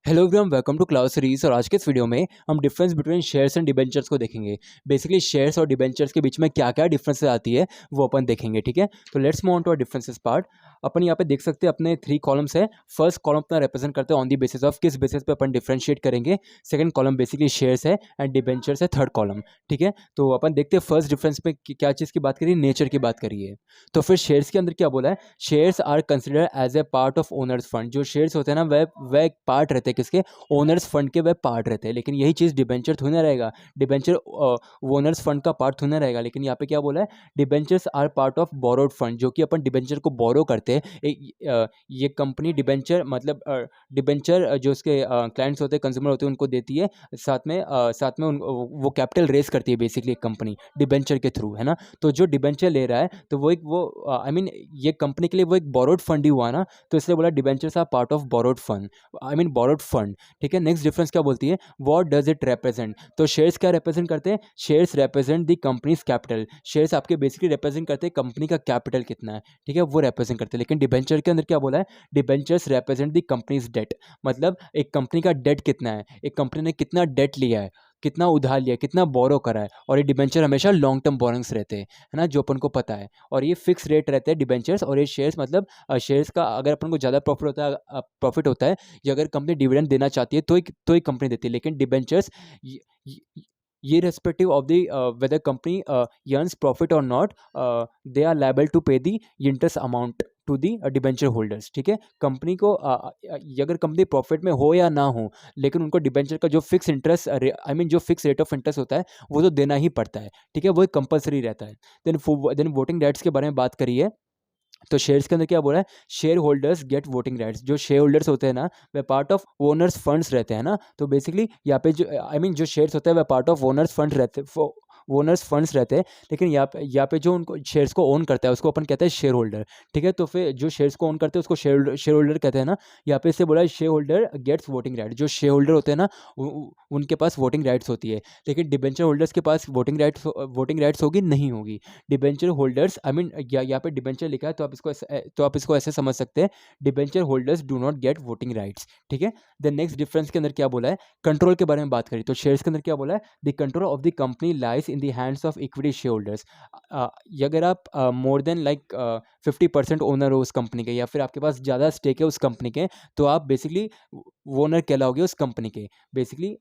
Hello everyone, welcome to cloud series. और आज के इस वीडियो में हम difference between shares and debentures को देखेंगे। बेसिकली शेयर्स और डिबेंचर्स के बीच में क्या क्या डिफरेंसेस आती है वो अपन देखेंगे। ठीक है, तो let's move on to our differences part. अपन यहाँ पे देख सकते हैं अपने 3 कॉलम्स है। फर्स्ट कॉलम अपना रिप्रेजेंट करते हैं ऑन दी बेसिस ऑफ किस बेसिस पे अपन डिफरेंशिएट करेंगे। सेकंड कॉलम बेसिकली शेयर्स है एंड डिबेंचर्स है थर्ड कॉलम। ठीक है, तो अपन देखते हैं फर्स्ट डिफरेंस पे क्या चीज़ की बात करिए, नेचर की बात करिए। तो फिर शेयर्स के अंदर क्या बोला है, shares are consider as a part of owners fund. जो शेयर्स होते हैं ना वह एक पार्ट रहते हैं किसके, ओनर्स फंड के, वह पार्ट रहते हैं। लेकिन यही चीज़ डिबेंचर थोड़ी ना रहेगा, डिबेंचर ओनर्स फंड का पार्ट थोड़ी ना रहेगा। लेकिन यहाँ पे क्या बोला है, debentures are part of borrowed fund. जो कि अपन डिबेंचर को बोरो करते हैं, ये कंपनी डिबेंचर मतलब डिबेंचर जो उसके क्लाइंट्स होते हैं, कंज्यूमर होते हैं, उनको देती है। साथ में वो कैपिटल रेस करती है बेसिकली एक कंपनी डिबेंचर के थ्रू, है ना। तो जो डिबेंचर ले रहा है तो वो आई मीन ये कंपनी के लिए वो एक बोरोड फंड ही हुआ ना, तो इसलिए बोला debentures are part of borrowed fund, I mean borrowed fund. ठीक है, नेक्स्ट डिफरेंस क्या बोलती है, व्हाट डज इट रिप्रेजेंट। तो शेयर्स क्या रिप्रेजेंट करते हैं, shares represent the company's capital. Shares आपके बेसिकली रिप्रेजेंट करते हैं कंपनी का कैपिटल कितना है, ठीक है, वो रिप्रेजेंट करते हैं। लेकिन डिबेंचर के अंदर क्या बोला है, debentures represent the company's debt. मतलब एक कंपनी का डेट कितना है, एक कंपनी ने कितना डेट लिया है, कितना उधार लिया, कितना बोरो करा है। और ये डिबेंचर हमेशा लॉन्ग टर्म बोरोइंग्स रहते हैं, है ना, जो अपन को पता है। और ये फिक्स रेट रहते हैं डिबेंचर्स। और ये शेयर्स मतलब शेयर्स का अगर अपन को ज़्यादा प्रॉफिट होता है या अगर कंपनी डिविडेंड देना चाहती है तो ही कंपनी देती है। लेकिन डिबेंचर्स ये respective of the whether company earns profit और not, they are liable to pay the interest amount to the debenture holders. ठीक है, कंपनी को अगर कंपनी प्रॉफिट में हो या ना हो, लेकिन उनको डिबेंचर का जो फिक्स इंटरेस्ट आई मीन जो फिक्स रेट ऑफ इंटरेस्ट होता है वो तो देना ही पड़ता है। ठीक है, वो एक कंपलसरी रहता है। देन वोटिंग राइट्स के बारे में बात करिए। तो शेयर्स के अंदर क्या बोला है, shareholders get voting rights. जो शेयर होल्डर्स होते हैं ना वे पार्ट ऑफ ओनर्स फंड्स रहते हैं ना। तो बेसिकली यहाँ पे जो आई मीन जो शेयर्स होते हैं वह पार्ट ऑफ ओनर्स फंड रहते हैं, ओनर्स फंड्स रहते हैं। लेकिन यहाँ पे जो उनको शेयर्स को ओन करता है उसको अपन कहते हैं शेयर होल्डर। ठीक है, तो फिर जो शेयर्स को ओन करते हैं उसको शेयर होल्डर कहते हैं ना। यहाँ पे इससे बोला है shareholder gets voting right. जो शेयर होल्डर होते हैं ना उनके पास वोटिंग राइट्स होती है। लेकिन डिबेंचर होल्डर्स के पास वोटिंग राइट्स होगी नहीं होगी। डिबेंचर होल्डर्स आई मीन यहाँ पे डिबेंचर लिखा है तो आप इसको ऐसे समझ सकते हैं, debenture holders do not gate voting rights. ठीक है, द नेक्स्ट डिफरेंस के अंदर क्या बोला है, कंट्रोल के बारे में बात करें। तो शेयर्स के अंदर क्या बोला है, the control of the company lies in the hands of equity share holders. अगर आप मोर देन लाइक 50% ओनर हो उस कंपनी के, या फिर आपके पास ज़्यादा स्टेक है उस कंपनी के, तो आप बेसिकली ओनर कहलाओगे उस कंपनी के, बेसिकली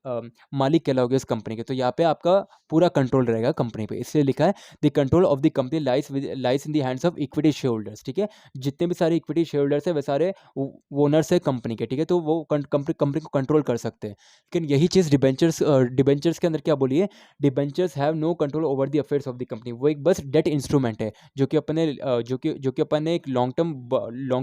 मालिक कहलाओगे उस कंपनी के। तो यहाँ पे आपका पूरा कंट्रोल रहेगा कंपनी पे, इसलिए लिखा है the control of the company lies in the hands of equity share holders. ठीक है, जितने भी सारे इक्विटी शेयर होल्डर्स है वे सारे ओनर्स है कंपनी के। ठीक है, तो वो कंपनी को कंट्रोल कर सकते हैं। लेकिन यही चीज़ डिबेंचर्स के अंदर क्या बोली है, debentures have no control over the affairs of the company. वो एक बस डेट इंस्ट्रूमेंट है जो कि जो कि अपन ने एक लॉन्ग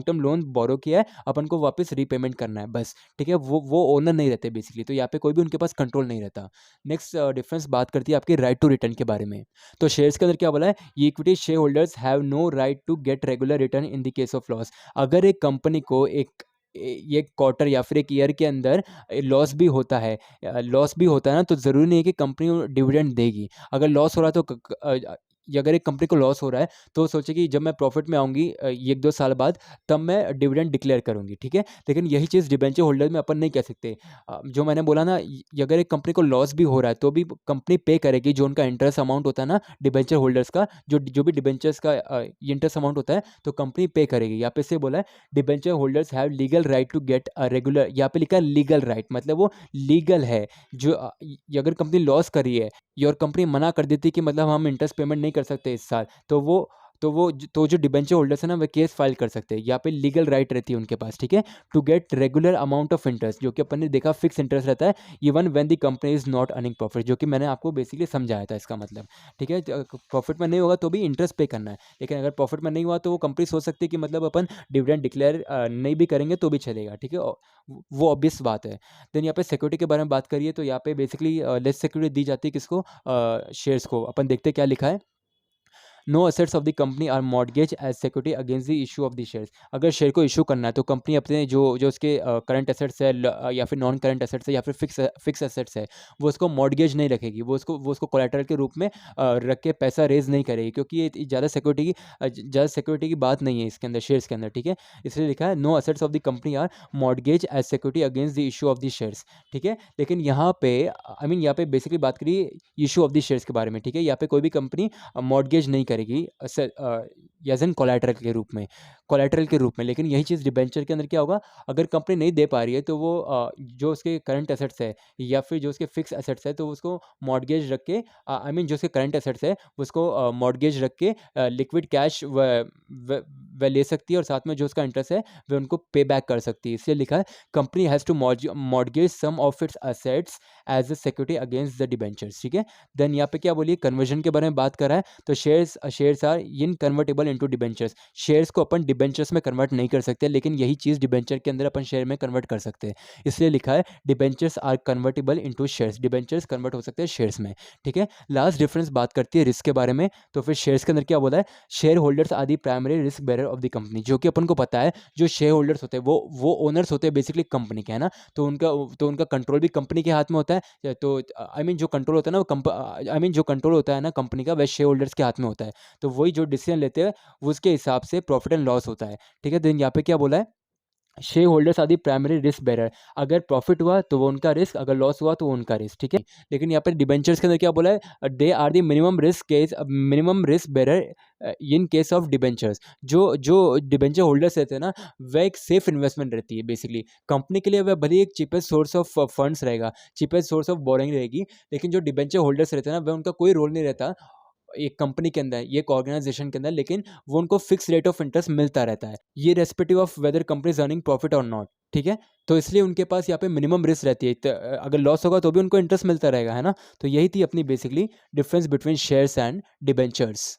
टर्म लोन बोरो किया है, अपन को वापस रीपेमेंट करना है बस। ठीक है, वो ओनर नहीं रहते बेसिकली, तो यहाँ पे कोई भी उनके पास कंट्रोल नहीं रहता। नेक्स्ट डिफरेंस बात करती है आपके राइट टू रिटर्न के बारे में। तो शेयर्स के अंदर क्या बोला है, equity shareholders have no right to get regular return in the case of loss. अगर एक कंपनी को ये क्वार्टर या फिर एक ईयर के अंदर लॉस भी होता है ना, तो ज़रूरी नहीं है कि कंपनी डिविडेंड देगी। अगर लॉस हो रहा है तो या अगर एक कंपनी को लॉस हो रहा है तो सोचे कि जब मैं प्रॉफिट में आऊँगी 1-2 साल बाद, तब मैं डिविडेंड डिक्लेयर करूँगी। ठीक है, लेकिन यही चीज़ डिबेंचर होल्डर में अपन नहीं कह सकते। जो मैंने बोला ना, अगर एक कंपनी को लॉस भी हो रहा है तो भी कंपनी पे करेगी जो उनका इंटरेस्ट अमाउंट होता है ना डिबेंचर होल्डर्स का, जो भी डिबेंचर्स का इंटरेस्ट अमाउंट होता है तो कंपनी पे करेगी। यहाँ पे से बोला है debenture holders have legal right to get a regular. यहाँ पे लिखा है लीगल राइट, मतलब वो लीगल है। जो अगर कंपनी लॉस कर रही है और कंपनी मना कर देती है कि मतलब हम इंटरेस्ट पेमेंट नहीं कर सकते इस साल, तो जो डिबेंचर होल्डर्स है ना वे केस फाइल कर सकते हैं। यहाँ पे लीगल राइट रहती है उनके पास। ठीक है, to get regular amount of interest, जो कि अपन ने देखा फिक्स इंटरेस्ट रहता है even when the company is not earning profit, जो कि मैंने आपको बेसिकली समझाया था इसका मतलब। ठीक है, प्रॉफिट में नहीं होगा तो भी इंटरेस्ट पे करना है, लेकिन अगर प्रॉफिट में नहीं हुआ तो वो कंपनी सोच सकती है कि मतलब अपन डिविडेंड डिक्लेयर नहीं भी करेंगे तो भी चलेगा। ठीक है, वो ऑब्वियस बात है। देन यहाँ पे सिक्योरिटी के बारे में बात करिए। तो यहाँ पे बेसिकली लेस सिक्योरिटी दी जाती है किसको, शेयर्स को। अपन देखते क्या लिखा है, no assets of the company are mortgage as security against the issue of the shares. अगर शेयर को इशू करना है तो कंपनी अपने जो जो उसके करंट एसेट्स है या फिर नॉन करंट एसेट्स है या फिर फिक्स एसेट्स है, वो उसको मॉर्गेज नहीं रखेगी, वो उसको कोलेटरल के रूप में रख के पैसा रेज नहीं करेगी, क्योंकि ये ज़्यादा सिक्योरिटी की बात नहीं है इसके अंदर, शेयर्स के अंदर, ठीक है। इसलिए लिखा है no assets of the company are mortgage as security against the issue of the shares, ठीक है। लेकिन यहाँ पे यहाँ पे बेसिकली बात करिए इशू ऑफ द शेयर्स के बारे में, ठीक है। यहाँ पे कोई भी कंपनी मॉर्गेज नहीं करेगी एज एन कोलेटरल के रूप में। लेकिन यही चीज़ डिबेंचर के अंदर क्या होगा, अगर कंपनी नहीं दे पा रही है तो वो जो उसके करंट एसेट्स है या फिर जो उसके फिक्स एसेट्स है तो उसको मॉर्गेज रख के जो उसके करंट एसेट्स है उसको मॉर्गेज रख के लिक्विड कैश वह ले सकती है, और साथ में जो उसका इंटरेस्ट है वह उनको पे बैक कर सकती है। इसलिए लिखा है company has to mortgage some of its assets as a security against the debentures, ठीक है। देन यहाँ पे क्या बोलिए, कन्वर्जन के बारे में बात कर रहा है, तो shares are in convertible into debentures. Shares को अपन डिबेंचर्स में कन्वर्ट नहीं कर सकते, लेकिन यही चीज़ डिबेंचर के अंदर अपन शेयर में कन्वर्ट कर सकते हैं। इसलिए लिखा है debentures are convertible into shares, debentures convert हो सकते हैं शेयर्स में, ठीक है। लास्ट डिफरेंस बात करती है रिस्क के बारे में, तो फिर शेयर्स के अंदर क्या बोला है, shareholders are the primary risk bearer of the company. जो कि अपन को पता है जो शेयर होल्डर्स होते हैं वो ओनर्स होते हैं बेसिकली कंपनी के, है ना। तो उनका कंट्रोल भी कंपनी के हाथ में होता है। तो जो कंट्रोल होता है ना वो जो कंट्रोल होता है ना कंपनी का, वह शेयर होल्डर्स के हाथ में होता है। तो वही जो डिसीजन लेते हैं वो उसके हिसाब से प्रॉफिट एंड लॉस होता है, ठीक है। देन यहाँ पे क्या बोला है, shareholders are the primary risk bearer. अगर प्रॉफिट हुआ तो वो उनका रिस्क, अगर लॉस हुआ तो वो उनका रिस्क, ठीक है। लेकिन यहाँ पे डिबेंचर्स के अंदर क्या बोला है, they are the minimum risk bearer in case of debentures. जो डिबेंचर होल्डर्स रहते हैं ना, वह एक सेफ इन्वेस्टमेंट रहती है बेसिकली कंपनी के लिए। वह भले एक चीपेस्ट सोर्स ऑफ फंड्स रहेगा, चीपेस्ट सोर्स ऑफ बोरिंग रहेगी, लेकिन जो डिबेंचर होल्डर्स रहते हैं ना, वह उनका कोई रोल नहीं रहता एक कंपनी के अंदर, ये एक ऑर्गेनाइजेशन के अंदर, लेकिन वो उनको फिक्स रेट ऑफ इंटरेस्ट मिलता रहता है, ये respective of weather company is earning profit और नॉट, ठीक है। तो इसलिए उनके पास यहाँ पे मिनिमम रिस्क रहती है, अगर लॉस होगा तो भी उनको इंटरेस्ट मिलता रहेगा, है ना। तो यही थी अपनी basically difference between shares and debentures.